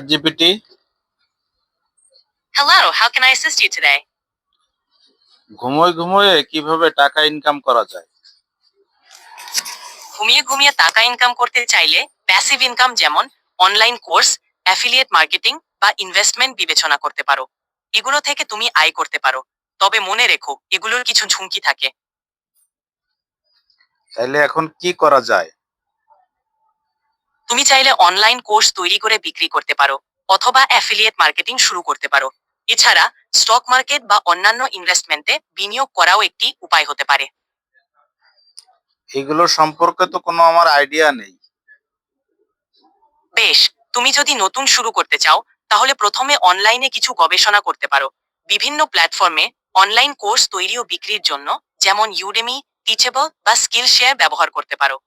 GPT. Hello, how can I assist you today? ঘুমোয় ঘুমোয় কিভাবে টাকা income করা যায়? ঘুমিয়ে ঘুমিয়ে টাকা ইনকাম করতে চাইলে প্যাসিভ ইনকাম যেমন অনলাইন কোর্স, অ্যাফিলিয়েট মার্কেটিং বা ইনভেস্টমেন্ট বিবেচনা করতে পারো। এগুলো থেকে তুমি আয় করতে পারো। তবে মনে রেখো, এগুলোর কিছু ঝুঁকি থাকে। তাইলে এখন কি করা যায়? তুমি চাইলে অনলাইন কোর্স তৈরি করে বিক্রি করতে পারো অথবা অ্যাফিলিয়েট মার্কেটিং শুরু করতে পারো। এছাড়া স্টক মার্কেট বা অন্যান্য ইনভেস্টমেন্টে বিনিয়োগ করাও একটি উপায় হতে পারে। এগুলো সম্পর্কে তো কোনো আমার আইডিয়া নেই। বেশ, তুমি যদি নতুন শুরু করতে চাও তাহলে প্রথমে অনলাইনে কিছু গবেষণা করতে পারো। বিভিন্ন প্ল্যাটফর্মে অনলাইন কোর্স তৈরি ও বিক্রির জন্য যেমন ইউডেমি, টিচেবল বা স্কিল শেয়ার ব্যবহার করতে পারো।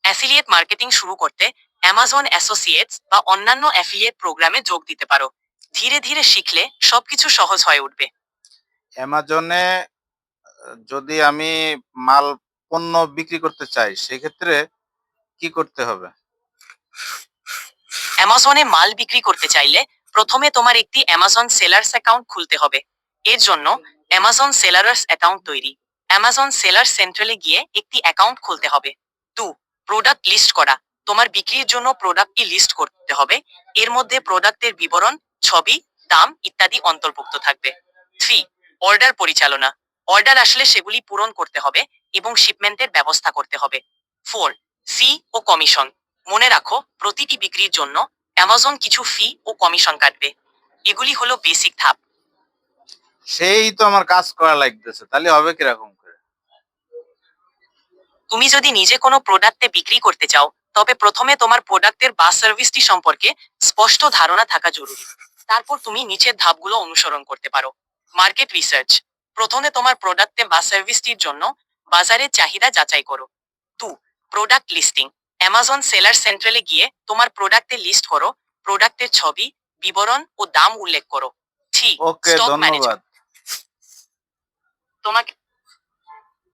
অ্যাফিলিয়েট মার্কেটিং শুরু করতে অ্যামাজন অ্যাসোসিয়েটস বা অন্যান্য অ্যাফিলিয়েট প্রোগ্রামে যোগ দিতে পারো। ধীরে ধীরে শিখলে সবকিছু সহজ হয়ে উঠবে। অ্যামাজনে যদি আমি মাল পণ্য বিক্রি করতে চাই সেক্ষেত্রে কি করতে হবে? অ্যামাজনে মাল বিক্রি করতে চাইলে প্রথমে তোমার একটি অ্যামাজন সেলার্স অ্যাকাউন্ট খুলতে হবে। এর জন্য অ্যামাজন সেলার্স অ্যাকাউন্ট তৈরি। অ্যামাজন সেলার সেন্ট্রালে গিয়ে একটি অ্যাকাউন্ট খুলতে হবে। 2. প্রোডাক্ট লিস্ট করা। তোমার বিক্রির জন্য প্রোডাক্টটি লিস্ট করতে হবে। এর মধ্যে প্রোডাক্টের বিবরণ, ছবি, দাম ইত্যাদি অন্তর্ভুক্ত থাকবে। 3. অর্ডার পরিচালনা। অর্ডার আসলে সেগুলি পূরণ করতে হবে এবং শিপমেন্টের ব্যবস্থা করতে হবে। 4. ফি ও কমিশন। মনে রাখো, প্রতিটি বিক্রির জন্য অ্যামাজন কিছু ফি ও কমিশন কাটবে। এগুলি হলো বেসিক ধাপ। সেই তো আমার কাজ করা লাগতেছে, তাহলে হবে কিরকম করে? তুমি যদি নিজে কোনো প্রোডাক্টে বিক্রি করতে চাও তবে প্রথমে তোমার প্রোডাক্টের বা সার্ভিসটি সম্পর্কে স্পষ্ট ধারণা থাকা জরুরি। তারপর তুমি নিচের ধাপগুলো অনুসরণ করতে পারো। Market research. প্রথমে তোমার প্রোডাক্টে বা সার্ভিসটির জন্য বাজারের চাহিদা যাচাই করো। 2. Product listing. অ্যামাজন সেলার সেন্ট্রালে গিয়ে তোমার প্রোডাক্টের লিস্ট করো। প্রোডাক্টের ছবি, বিবরণ ও দাম উল্লেখ করো। 3. ওকে, স্টক ধন্যবাদ। ম্যানেজমেন্ট। তোমাকে